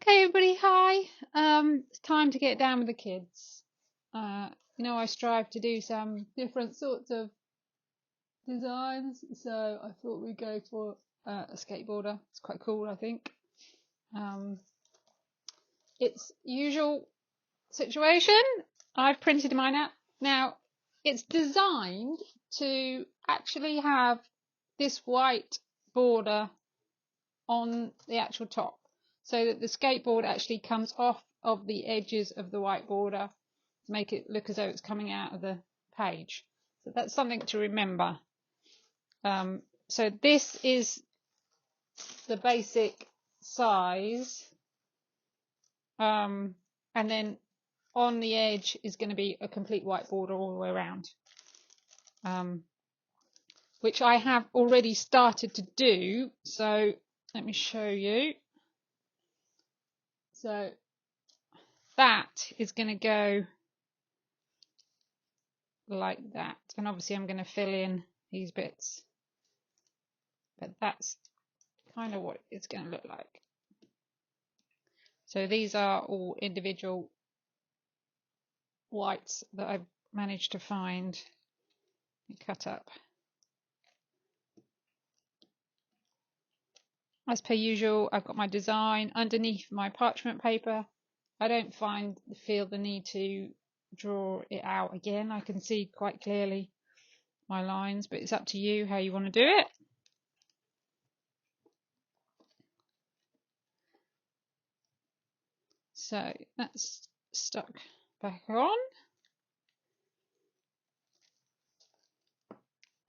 Okay, everybody, hi. It's time to get down with the kids. I strive to do some different sorts of designs, so I thought we'd go for a skateboarder. It's quite cool, I think. It's usual situation. I've printed mine out. Now, it's designed to actually have this white border on the actual top, so that the skateboard actually comes off of the edges of the white border to make it look as though it's coming out of the page. So that's something to remember. So this is the basic size, and then on the edge is going to be a complete white border all the way around, which I have already started to do. So let me show you. So that is going to go like that, and obviously I'm going to fill in these bits, but that's kind of what it's going to look like. So these are all individual whites that I've managed to find and cut up. As per usual, I've got my design underneath my parchment paper. I don't feel the need to draw it out again. I can see quite clearly my lines, but it's up to you how you want to do it. So that's stuck back on,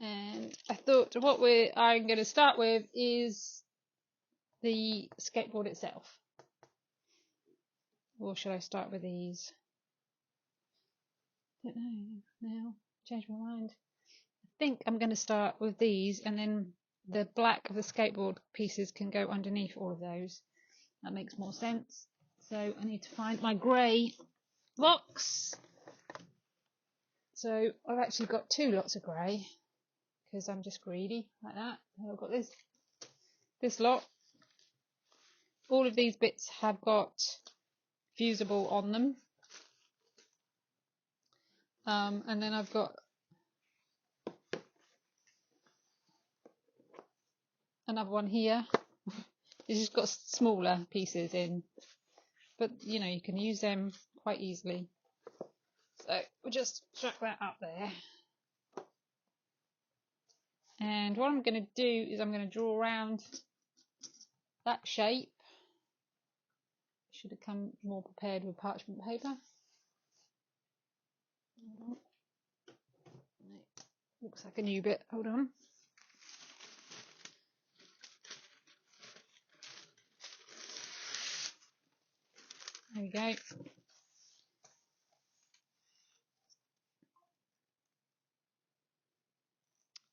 and I thought what I'm going to start with is the skateboard itself. Or should I start with these? I don't know now. Change my mind. I think I'm going to start with these, and then the black of the skateboard pieces can go underneath all of those. That makes more sense. So I need to find my grey box. So I've actually got two lots of grey because I'm just greedy like that. And I've got this lot. All of these bits have got fusible on them. And then I've got another one here. It's just got smaller pieces in, but you can use them quite easily. So we'll just chuck that up there. And what I'm going to do is I'm going to draw around that shape. Should have come more prepared with parchment paper. Looks like a new bit. Hold on. There we go.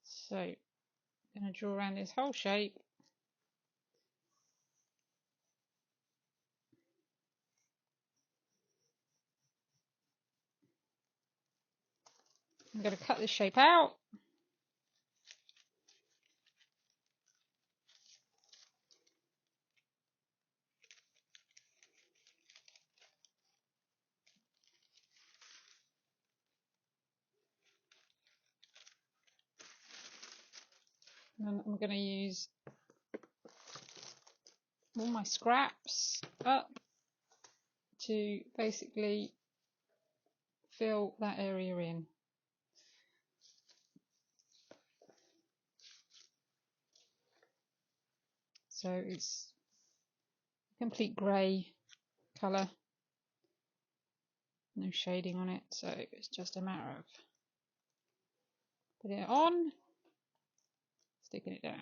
So I'm going to draw around this whole shape. I'm going to cut this shape out. And I'm going to use all my scraps up to basically fill that area in. So it's a complete grey colour, no shading on it, so it's just a matter of putting it on, sticking it down.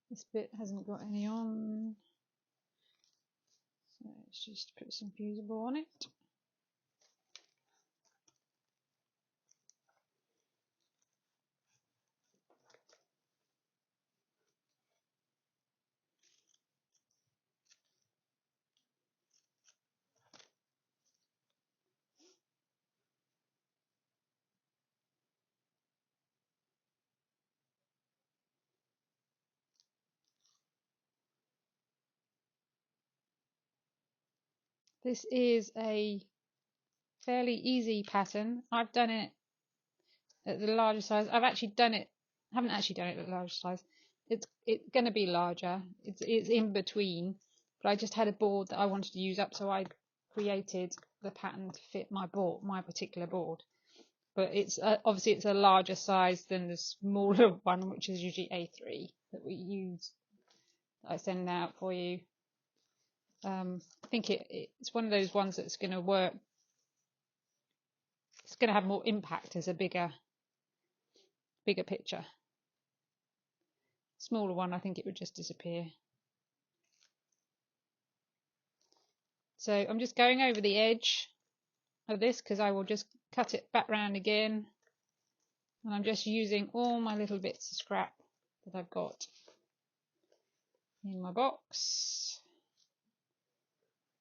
This bit hasn't got any on, so let's just put some fusible on it. This is a fairly easy pattern. I've done it at the larger size. Haven't actually done it at the larger size. It's going to be larger. It's in between. But I just had a board that I wanted to use up, so I created the pattern to fit my particular board. But it's obviously it's a larger size than the smaller one, which is usually A3 that we use. That I send out for you. I think it's one of those ones that's going to work. It's going to have more impact as a bigger picture. Smaller one, I think it would just disappear. So I'm just going over the edge of this because I will just cut it back round again, and I'm just using all my little bits of scrap that I've got in my box.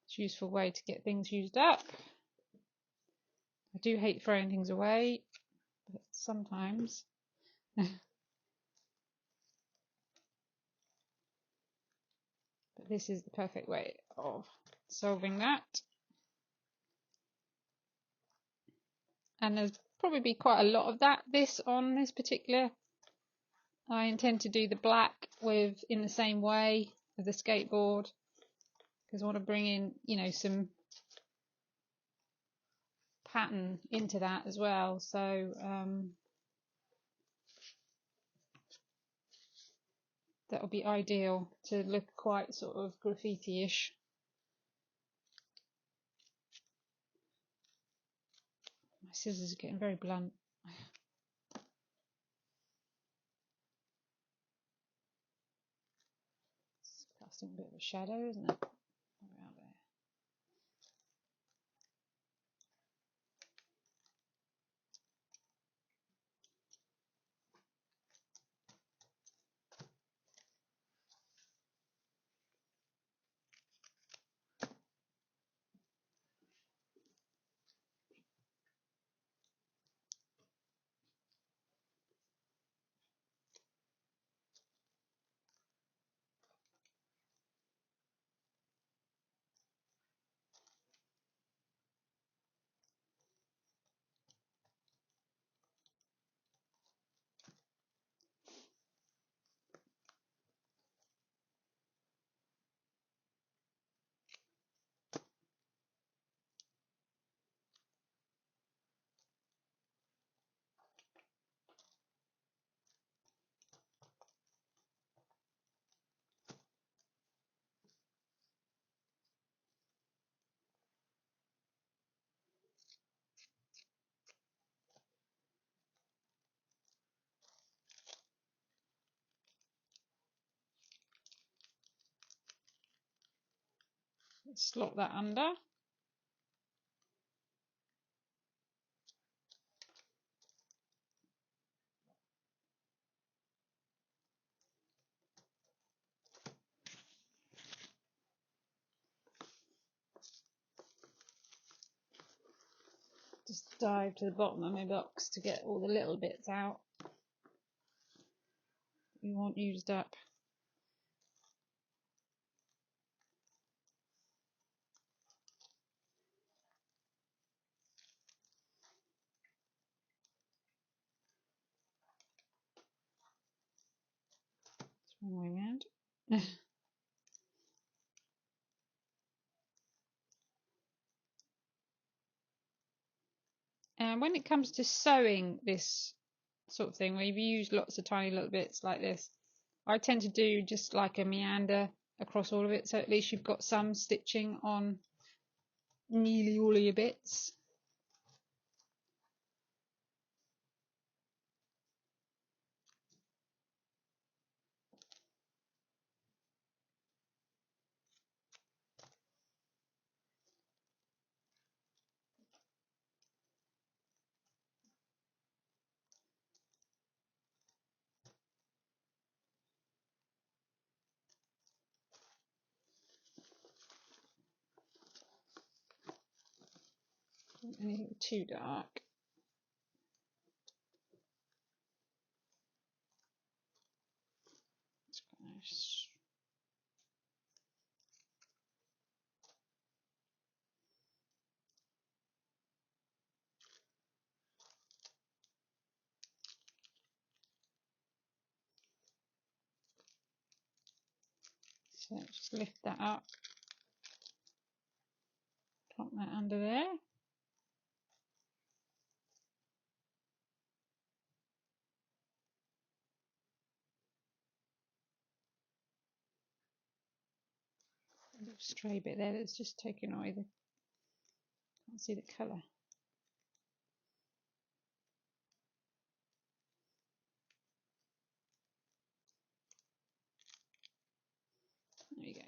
It's a useful way to get things used up. I do hate throwing things away, but sometimes but this is the perfect way of solving that. And there's probably quite a lot of this on this particular. I intend to do the black in the same way as the skateboard, because I want to bring in, you know, some pattern into that as well. So that'll be ideal to look quite sort of graffiti-ish. My scissors are getting very blunt. It's casting a bit of a shadow, isn't it? Around there. Slot that under. Just dive to the bottom of my box to get all the little bits out we want used up. It's one way round. And when it comes to sewing this sort of thing, where you've used lots of tiny little bits like this, I tend to do just like a meander across all of it, so at least you've got some stitching on nearly all of your bits. Anything too dark. So just lift that up, plonk that under there. A little stray bit there that's just taken away the, can't see the colour. There you go.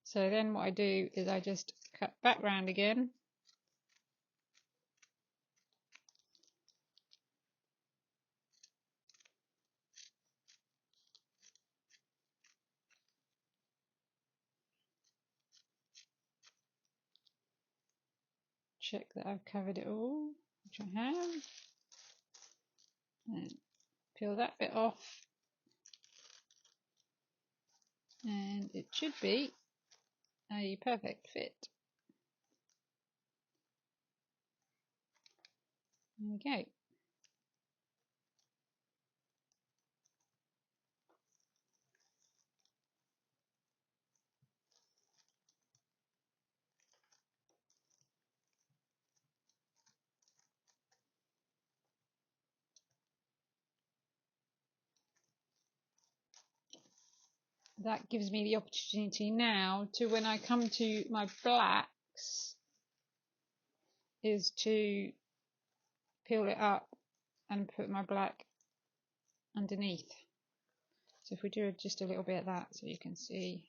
So then what I do is I just cut back round again. Check that I've covered it all, which I have. And peel that bit off. And it should be a perfect fit. There we go. That gives me the opportunity now to, when I come to my blacks, is to peel it up and put my black underneath. So if we do just a little bit of that so you can see.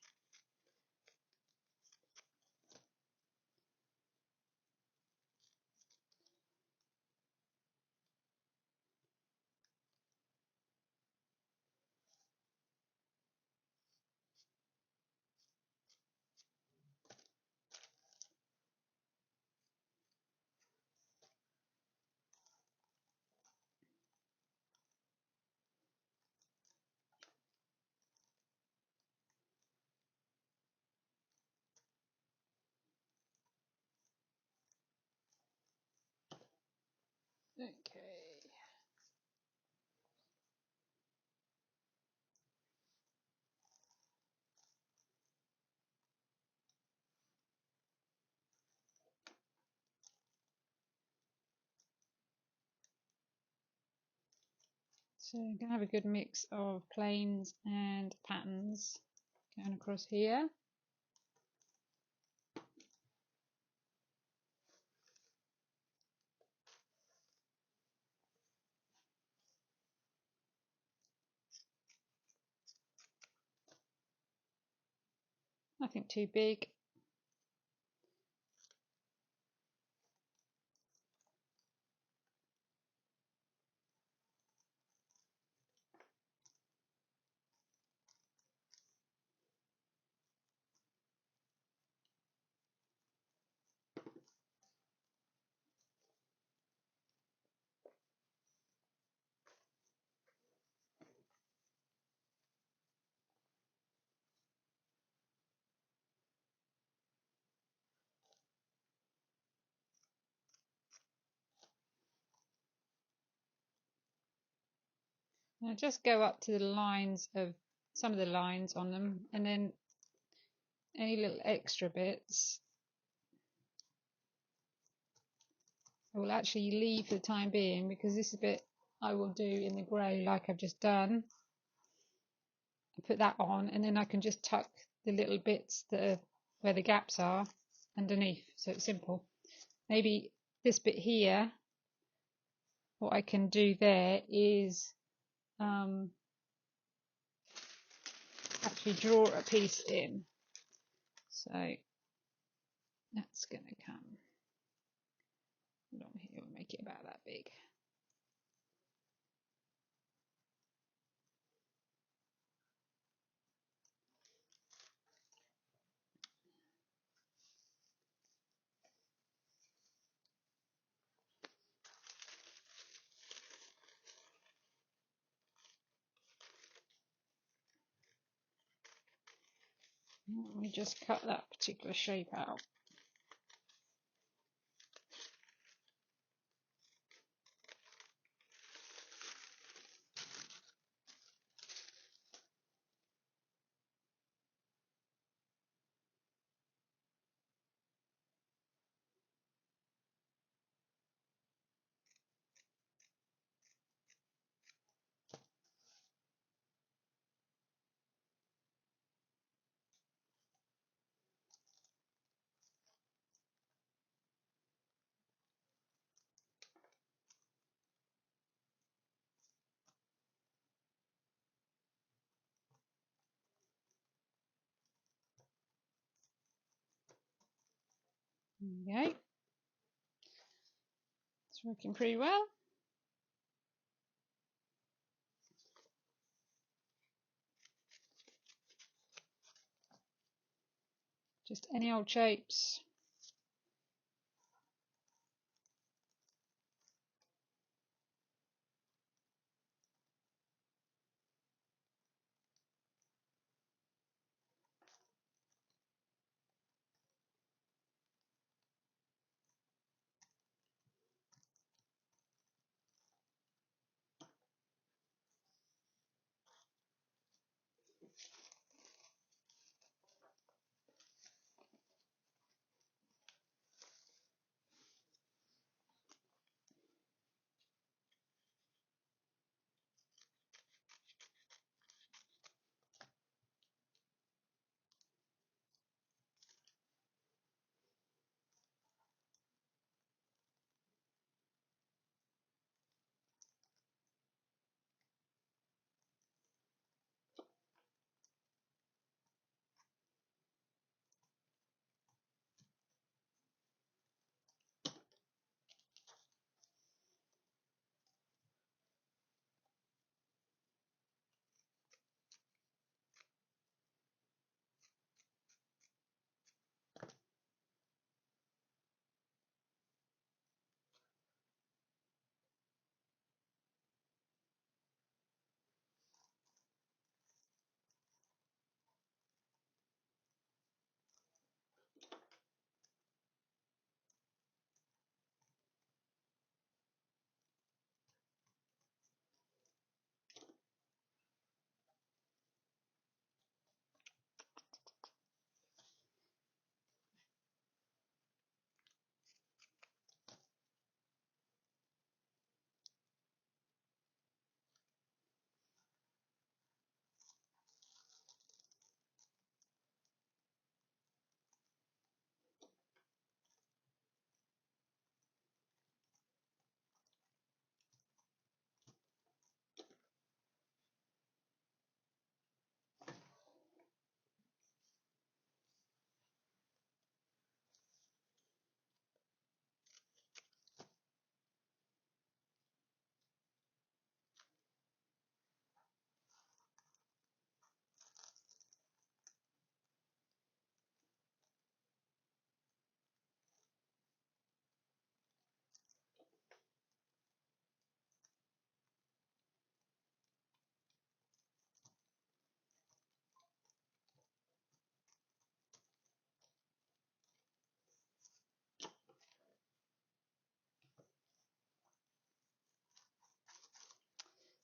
Okay. So I'm going to have a good mix of planes and patterns going across here. Nothing too big. Now just go up to the lines of some of the lines on them, and then any little extra bits I will actually leave for the time being, because this bit I will do in the grey like I've just done. I put that on, and then I can just tuck the little bits that are where the gaps are underneath, so it's simple. Maybe this bit here, what I can do there is actually draw a piece in. So that's going to come along here and make it about that big. Let me just cut that particular shape out. There we go. It's working pretty well. Just any old shapes.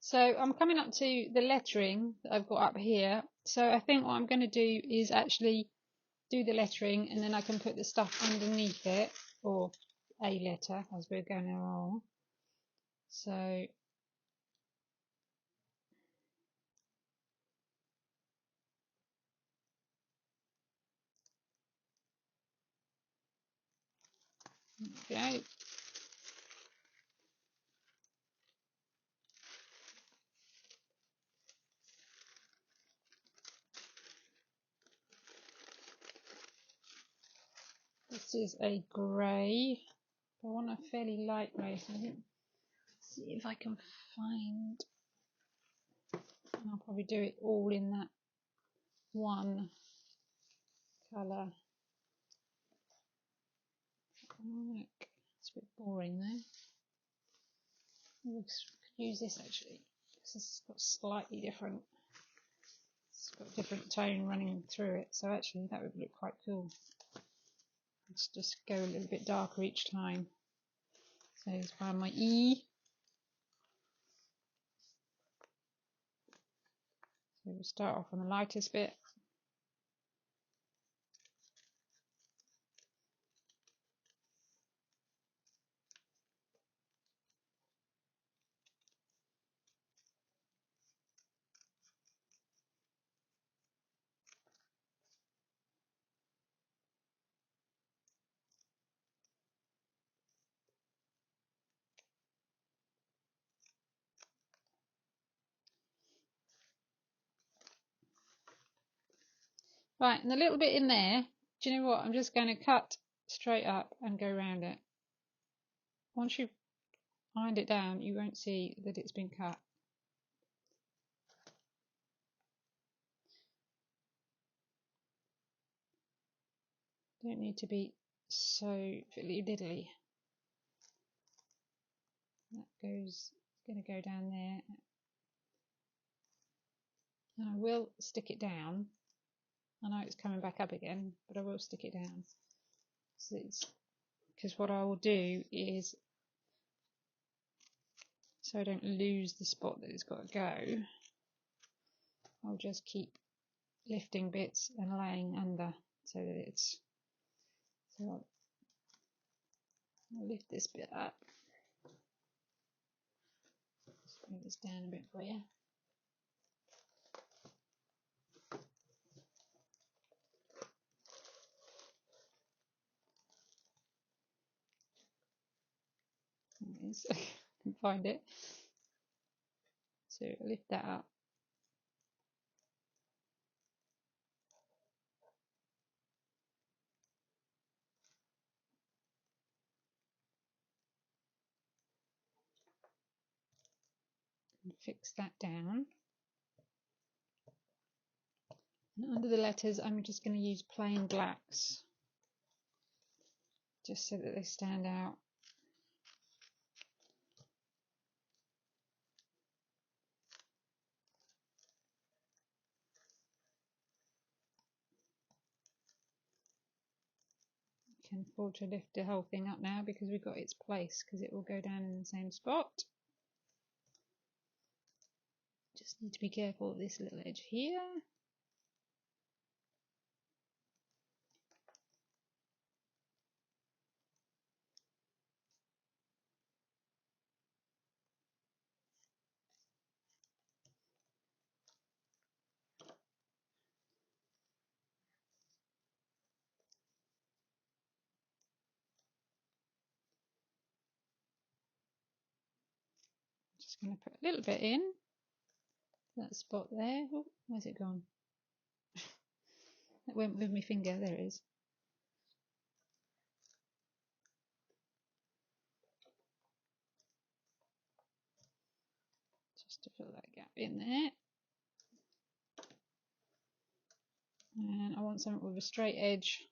So I'm coming up to the lettering that I've got up here. So I think what I'm going to do is actually do the lettering, and then I can put the stuff underneath it, or a letter as we're going along. So there we go. This is a grey. I want a fairly light grey, so I think, see if I can find, and I'll probably do it all in that one colour. Look, it's a bit boring though. We could use this actually. This has got slightly different It's got a different tone running through it, so actually that would look quite cool. Let's just go a little bit darker each time. So let's find my E. So we'll start off on the lightest bit. Right, and a little bit in there, do you know what? I'm just going to cut straight up and go around it. Once you've ironed it down, you won't see that it's been cut. Don't need to be so fiddly diddly. That goes, going to go down there. And I will stick it down. I know it's coming back up again, but I will stick it down. So because what I will do is, so I don't lose the spot that it's got to go, I'll just keep lifting bits and laying under so that it's, so I'll lift this bit up. Just bring this down a bit for you. There it is. I can find it. So lift that up. And fix that down. And under the letters, I'm just going to use plain blacks, just so that they stand out. Can afford to lift the whole thing up now because we've got its place, because it will go down in the same spot. Just need to be careful of this little edge here. Just going to put a little bit in that spot there. Oh, where's it gone? It went with my finger. There it is. Just to fill that gap in there. And I want something with a straight edge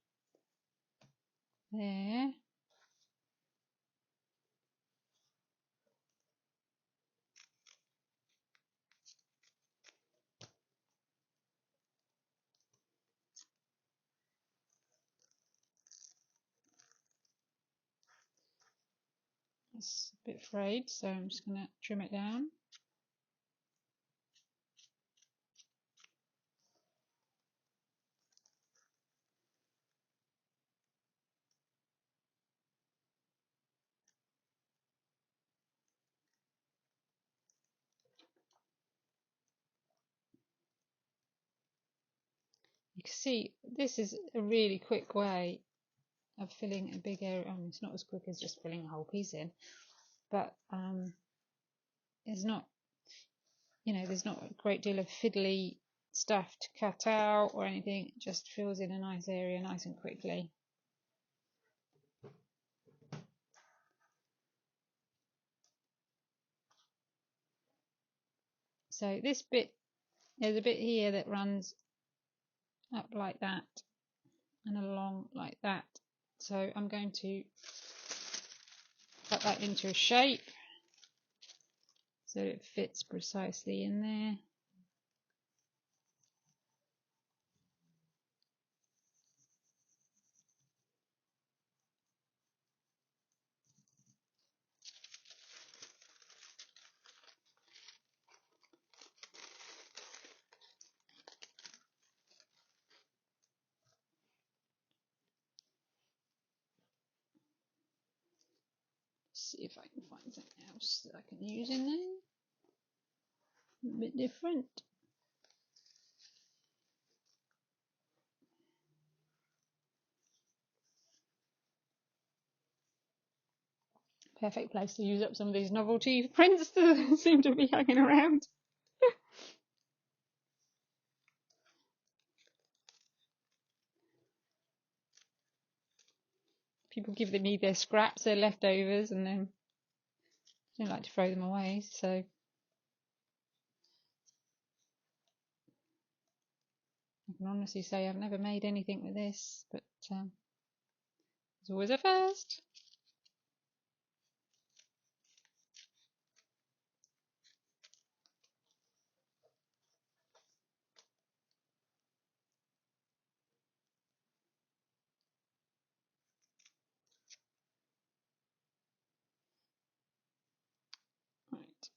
there. It's a bit frayed, so I'm just going to trim it down. You can see this is a really quick way of filling a big area. I mean, it's not as quick as just filling a whole piece in, but it's not, there's not a great deal of fiddly stuff to cut out or anything. It just fills in a nice area nice and quickly. So this bit, there's a bit here that runs up like that and along like that. So I'm going to cut that into a shape so it fits precisely in there. see if I can find something else that I can use in there. A bit different. Perfect place to use up some of these novelty prints that seem to be hanging around. People give me their scraps, their leftovers, and then I don't like to throw them away, so I can honestly say I've never made anything with this, but it's always a first. Right.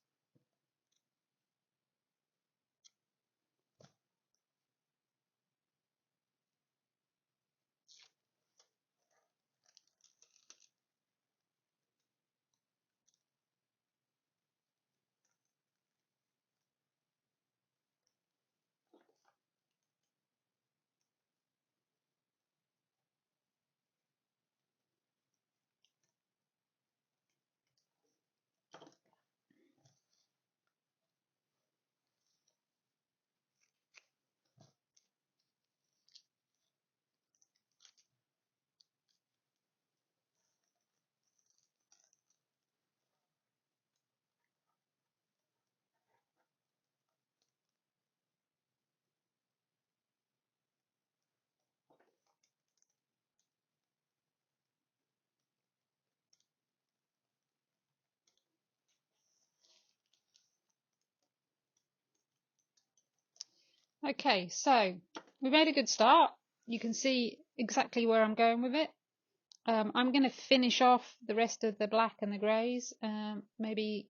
Okay, so we made a good start. You can see exactly where I'm going with it. I'm going to finish off the rest of the black and the greys. Maybe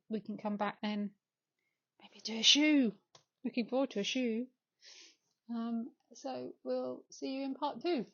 we can come back then, maybe do a shoe. Looking forward to a shoe. So we'll see you in part 2.